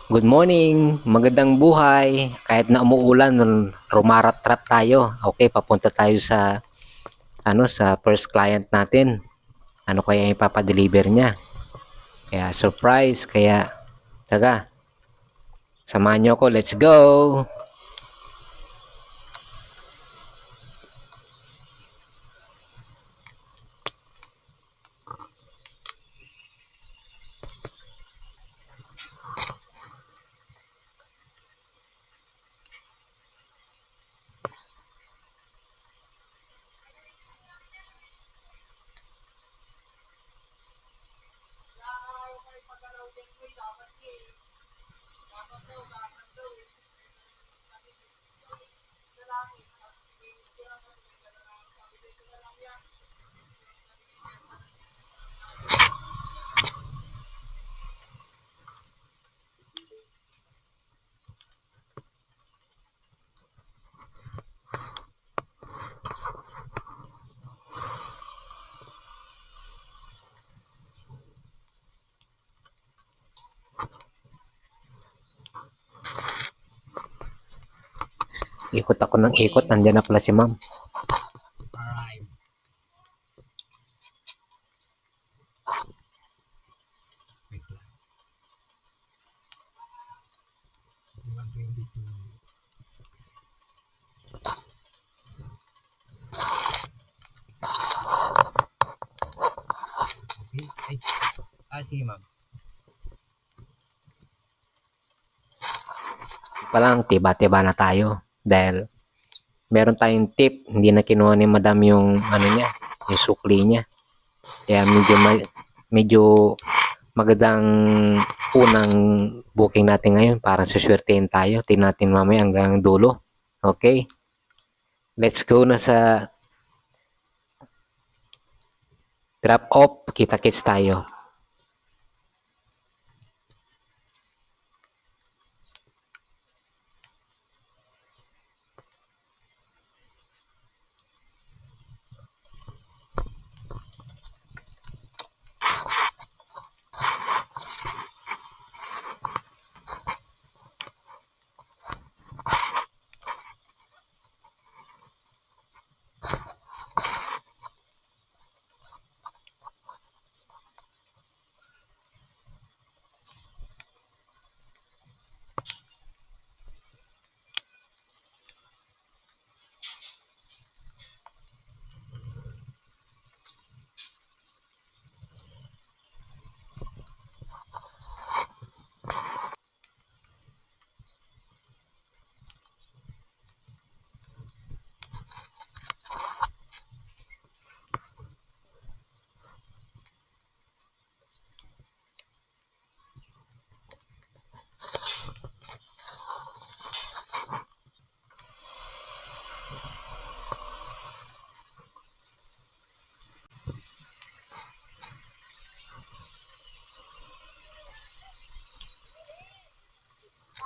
Good morning, magandang buhay. Kahit na umuulan, rumarat-rat tayo. Okay, papunta tayo sa first client natin. Ano kaya ipapadeliver niya? Kaya surprise, kaya taga, samahan niyo ako, let's go. Ikot ako ng ikot, nandiyan na pala si ma'am. Alright. Wait lang. 122. Okay. Sige ma'am. Palang tiba-tiba na tayo dahil meron tayong tip, hindi na kinuha ni madam yung niya, yung sukli niya. Kaya medyo magandang unang booking natin ngayon para suswertein tayo. Tingnan natin mamaya hanggang dulo. Okay? Let's go na sa drop off. Kita-kits tayo.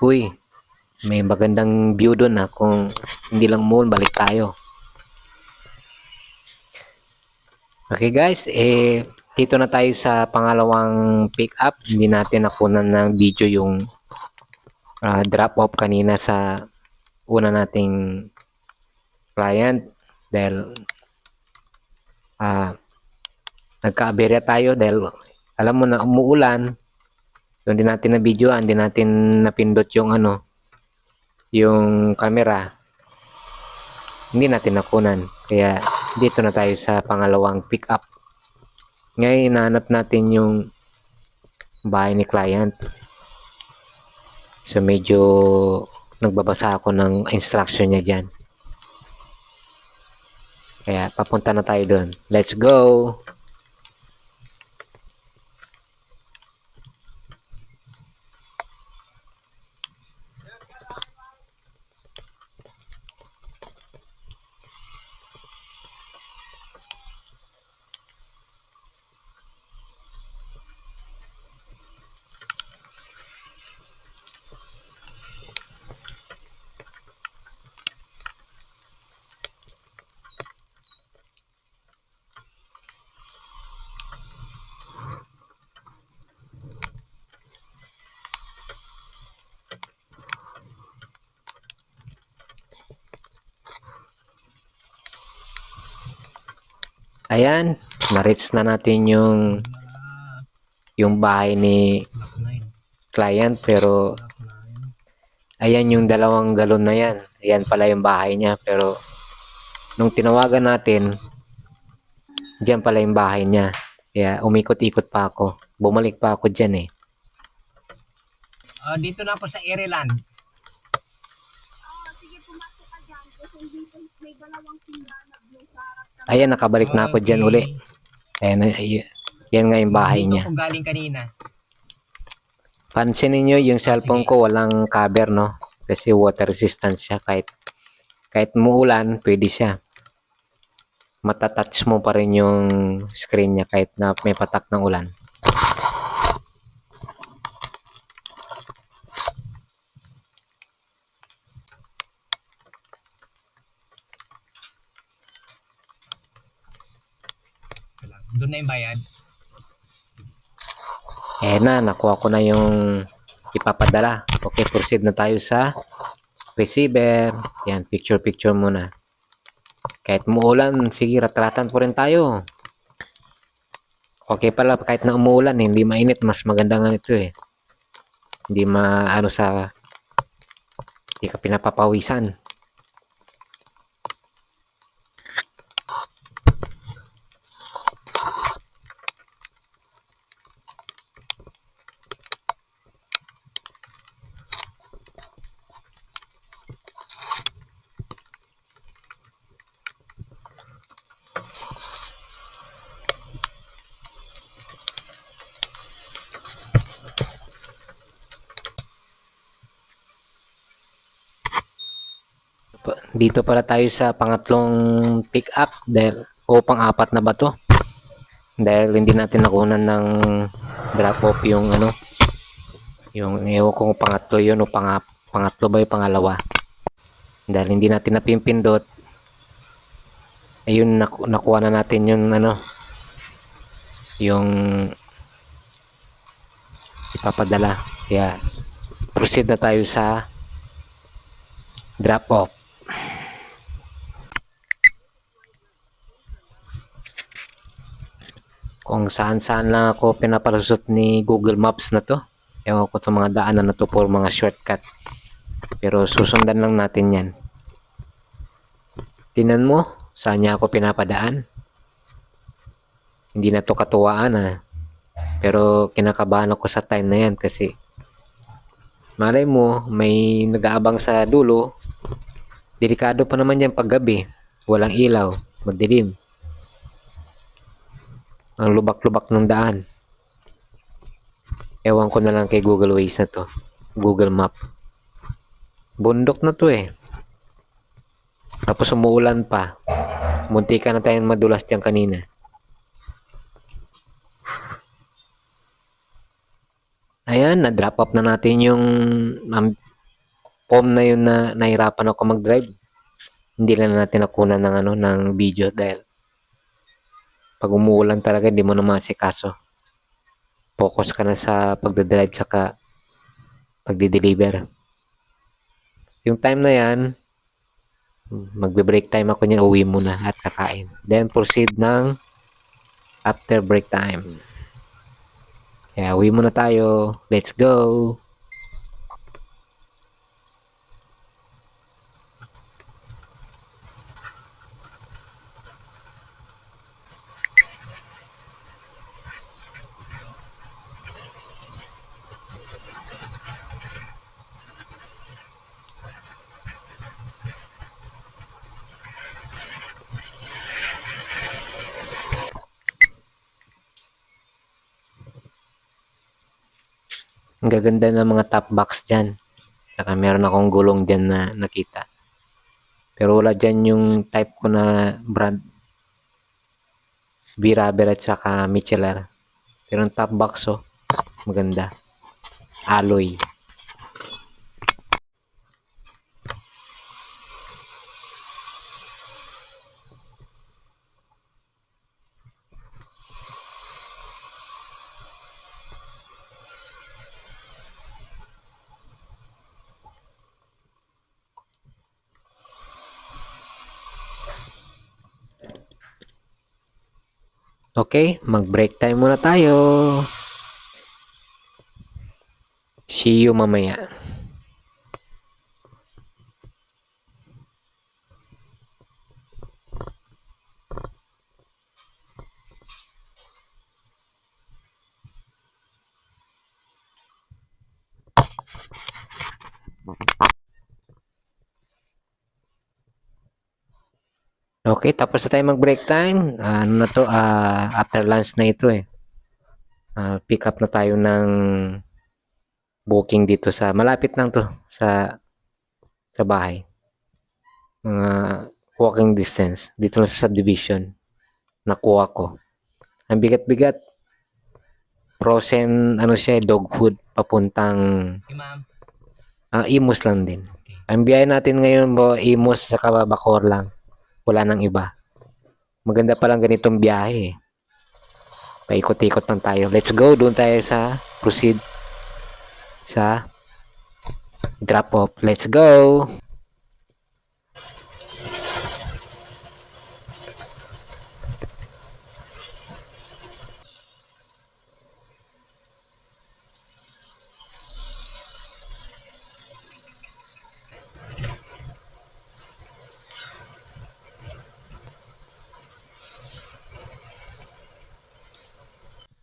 Uy, may magandang view doon ha. Kung hindi lang mall, balik tayo. Okay guys, dito na tayo sa pangalawang pick up. Hindi natin nakunan ng video yung drop off kanina sa una nating client dahil nagka-aberya tayo dahil alam mo na umuulan. So, hindi natin na videoan, hindi natin napindot yung yung camera. Hindi natin nakunan. Kaya dito na tayo sa pangalawang pick up. Ngayon hinahanap natin yung bahay ni client. So medyo nagbabasa ako ng instruction niya dyan. Kaya papunta na tayo doon. Let's go! Ayan, na-reach na natin yung bahay ni Block 9. client, pero Block 9. ayan yung 2 galon na yan. Ayan pala yung bahay niya, pero nung tinawagan natin, diyan pala yung bahay niya. Kaya umikot-ikot pa ako. Bumalik pa ako dyan eh. Dito na ako sa Ireland. Sige, pumasok ka dyan. Kasi dito may dalawang tindahan na blue sa harap ka. Ayan, nakabalik na ako dyan uli. Ayan, yan nga yung bahay Dito niya. ako galing kanina. Pansinin nyo, yung cellphone ko walang cover, no? Kasi water resistant siya. Kahit muulan, pwede siya. Matatouch mo pa rin yung screen niya kahit na may patak ng ulan. Doon na yung bayad. Eh na, nakuha ko na yung ipapadala. Okay, proceed na tayo sa receiver. Yan, picture muna. Kahit umuulan, sige, ratratan po rin tayo. Okay pala, kahit na umuulan, hindi mainit. Mas maganda nga ito eh. Hindi maano sa... Hindi ka pinapapawisan. Dito pala tayo sa pangatlong pick up dahil pang-apat na ba to? Dahil hindi natin nakunan ng drop off yung ano, yung ewan kung pangatlo yun o pangatlo ba yung pangalawa. Dahil hindi natin napimpindot, ayun, nakuha na natin yung ano, yung ipapadala. Kaya proceed na tayo sa drop off. Kung saan-saan lang ako pinapalusot ni Google Maps na to. Ewan ko sa mga daanan na to for mga shortcut. Pero susundan lang natin yan. Tingnan mo, saan niya ako pinapadaan. Hindi na to katuwaan ah. Pero kinakabahan ako sa time na yan kasi malay mo, may nag-aabang sa dulo. Delikado pa naman yan paggabi. Walang ilaw, madilim. Ang lubak-lubak ng daan. Ewan ko na lang kay Google Waze na to. Google Map. Bundok na to eh. Tapos umuulan pa. Munti ka na tayong madulas dyan kanina. Ayan, na-drop up na natin yung form na yun na nahirapan ako mag-drive. Hindi lang natin nakunan ng ano, ng video dahil pag umuulan talaga hindi mo na masikaso. Focus ka na sa pagdadrive saka pagdi-deliver. Yung time na yan, magbe-break time ako niyan, uwi muna at kakain. Then proceed ng after break time. Kaya uwi muna tayo. Let's go! Ang gaganda ng mga top box dyan. Saka meron akong gulong dyan na nakita. Pero wala dyan yung type ko na brand. B-Rubber at saka Michelin. Pero yung top box oh, maganda. Alloy. Okay, mag-break time muna tayo. See you mamaya. Okay, tapos na tayo mag-break time. Ano na to? After lunch na ito eh. Pick up na tayo ng booking dito sa malapit lang to sa bahay. Mga walking distance dito lang sa subdivision. Nakuha ko. Ang bigat-bigat. Frozen ano siya, dog food papuntang Okay, ma'am. Imus lang din. Okay. Ang biyahe natin ngayon mo Imus sa Bacor lang. Wala nang iba. Maganda pa lang ganitong biyahe. Paikot-ikot lang tayo. Let's go. Doon tayo proceed sa drop off. Let's go.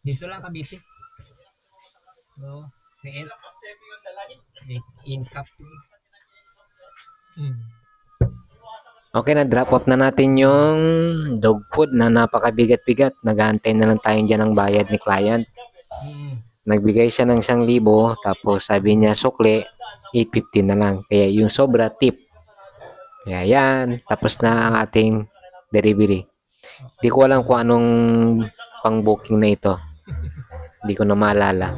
Dito lang Cavite. Oo. May in cap. Okay, na-drop off na natin yung dog food na napakabigat-bigat. Nag-aantay na lang tayo dyan ng bayad ni client. Nagbigay siya ng 1,000, tapos sabi niya sukli, 850 na lang. Kaya yung sobra tip. Kaya yan, tapos na ang ating delivery. Di ko alam kung anong pang-booking na ito. Di ko na maalala.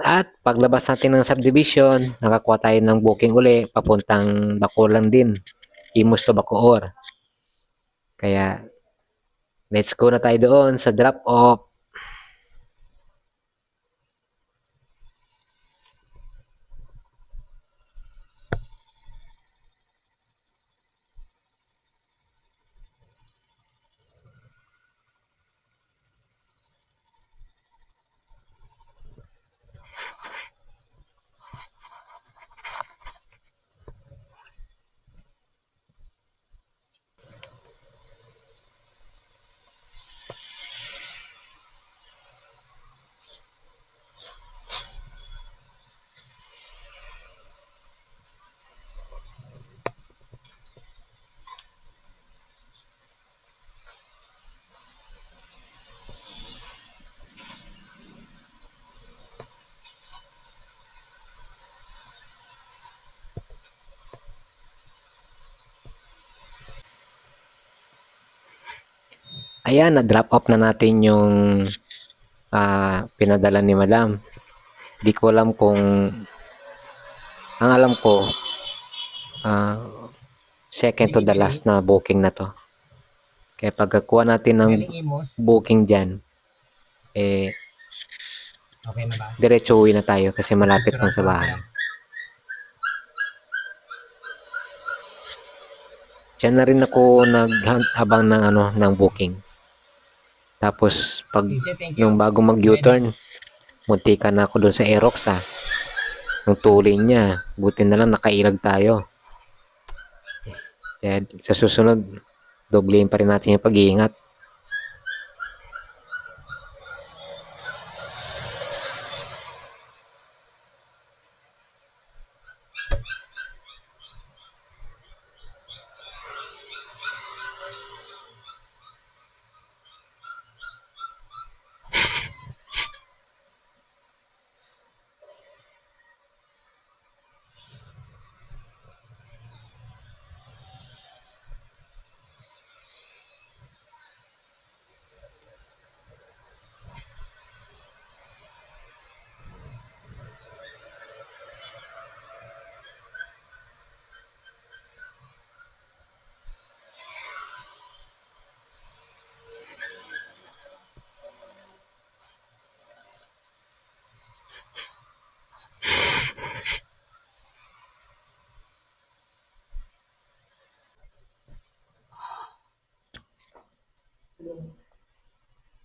At paglabas natin ng subdivision, nakakuha tayo ng booking uli, papuntang Bacoor din. Imus to Bacoor. Kaya, let's go na tayo doon sa drop off. Ayan, na-drop off na natin yung pinadala ni Madam. Di ko alam kung, ang alam ko, second to the last na booking na to. Kaya pagkakuha natin ng Galing Imus. booking dyan, Okay na ba? diretso uwi na tayo kasi malapit lang sa bahay. Diyan na rin ako naghabang ng booking. Tapos nung bago mag-U-turn, muntika na ako doon sa Aerox Nung tuloy niya, buti na lang nakailag tayo. Kaya sa susunod, doblein pa rin natin yung pag-iingat.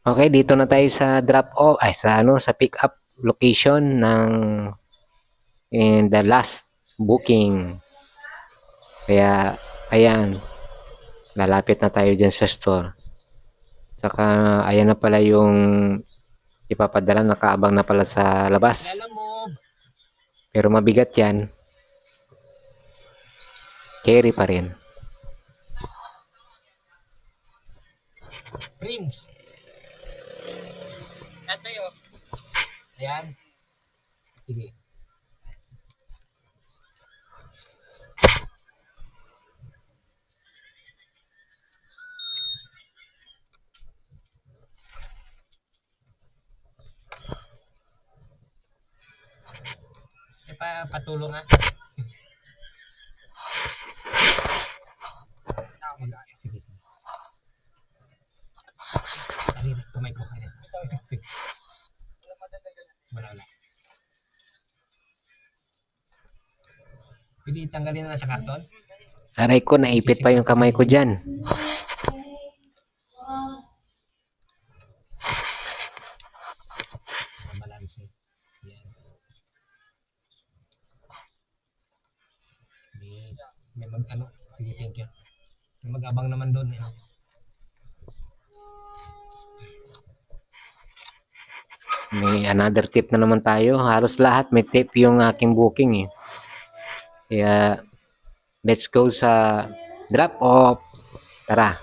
Okay, dito na tayo sa drop off, ay sa ano, sa pick up location ng in the last booking. Kaya ayan, lalapit na tayo dyan sa store. Saka ayan na pala yung ipapadala, nakaabang na pala sa labas. Alam mo, Pero mabigat yan. Carry pa rin. Prince. Tayo. Ayan. Sige. Patulong nga. Sige, sige. Alin, kamay ko. Ayan. Sige. Wala. Pwede tanggalin na sa karton? Aray ko, naipit pa yung kamay ko dyan. Balanse. Yan. May mag-ano. Sige, thank you. May mag-abang naman doon. Eh. May another tip na naman tayo. Halos lahat may tip yung aking booking eh. Kaya let's go sa drop off. Tara.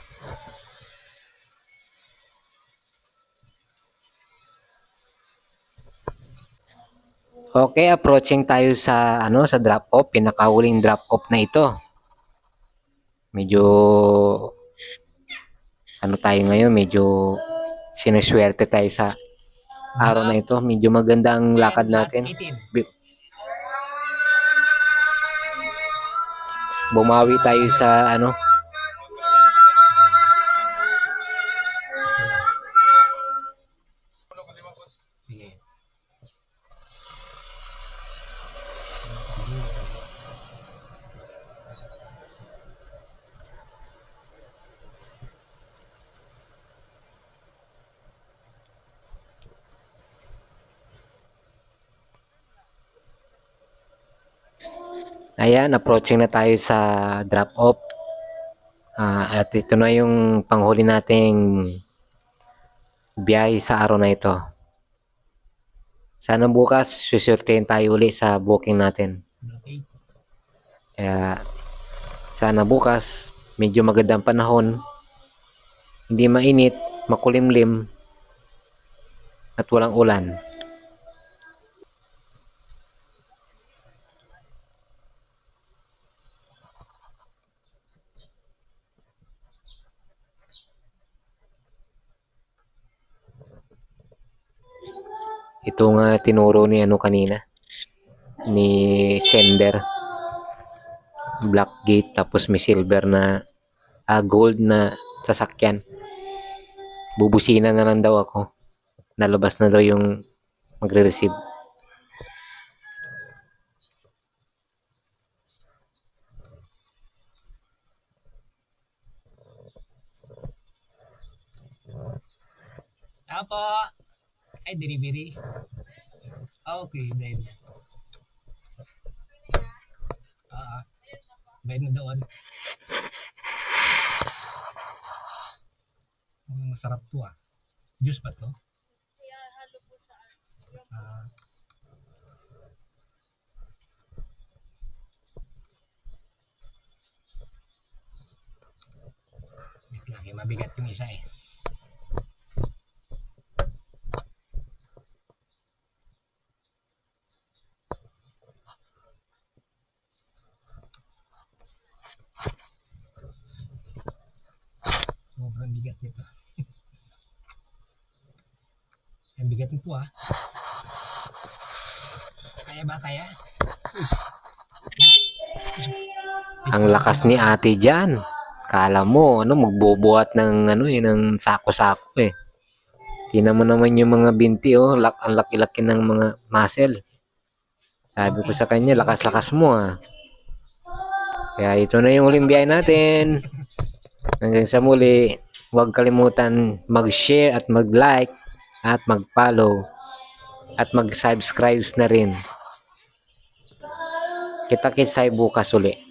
Okay, approaching tayo sa ano, sa drop off, pinakahuling drop off na ito. Medyo ano tayo ngayon, medyo sinuswerte tayo sa araw na ito. Medyo maganda ang lakad natin. Bumawi tayo sa ano, Sige. ayan, approaching na tayo sa drop off. At ito na yung panghuli nating biyahe sa araw na ito. Sana bukas susurtein tayo uli sa booking natin. Okay. Kaya sana bukas medyo magandang panahon, hindi mainit, makulimlim, at walang ulan. Ito nga tinuro ni ano kanina, ni sender. Black gate tapos may silver na gold na sasakyan. Bubusina na lang daw ako. Nalabas na daw yung magre-receive. Apo. Ay, delivery. Okay, then. Bayad na doon. Masarap to ah. Juice pa to? Kaya halo po sa Wait lang, mabigat yung isa eh. Sobrang bigat nito. Ang bigat nito ah. Kaya ba? Kaya? Ang lakas ni ate dyan. Kala mo, ano, magbubuhat ng, ano, ng sako-sako eh. Tingnan mo naman yung mga binti, oh. Ang laki-laki ng mga muscle. Sabi ko sa kanya, lakas-lakas mo ah. Kaya ito na yung huling biyahe natin. Hanggang sa muli. Huwag kalimutan mag-share at mag-like at mag-follow at mag-subscribe na rin. Kita-kits tayo bukas uli.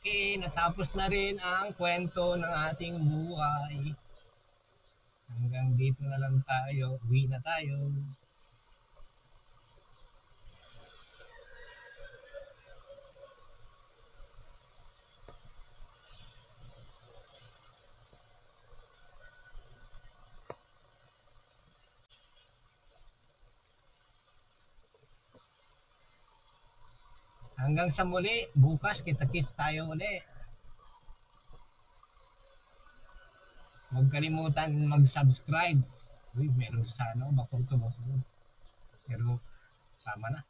Okay, natapos na rin ang kwento ng ating buhay. Hanggang dito na lang tayo. Uwi na tayo. Hanggang sa muli, bukas kita-kits tayo uli. Huwag kalimutan mag-subscribe. Uy, meron sa bakor to. Pero, tama na.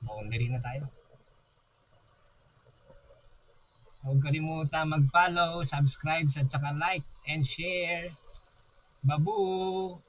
Boundary na tayo. Huwag kalimutan mag-follow, subscribe, at saka like and share. Babu!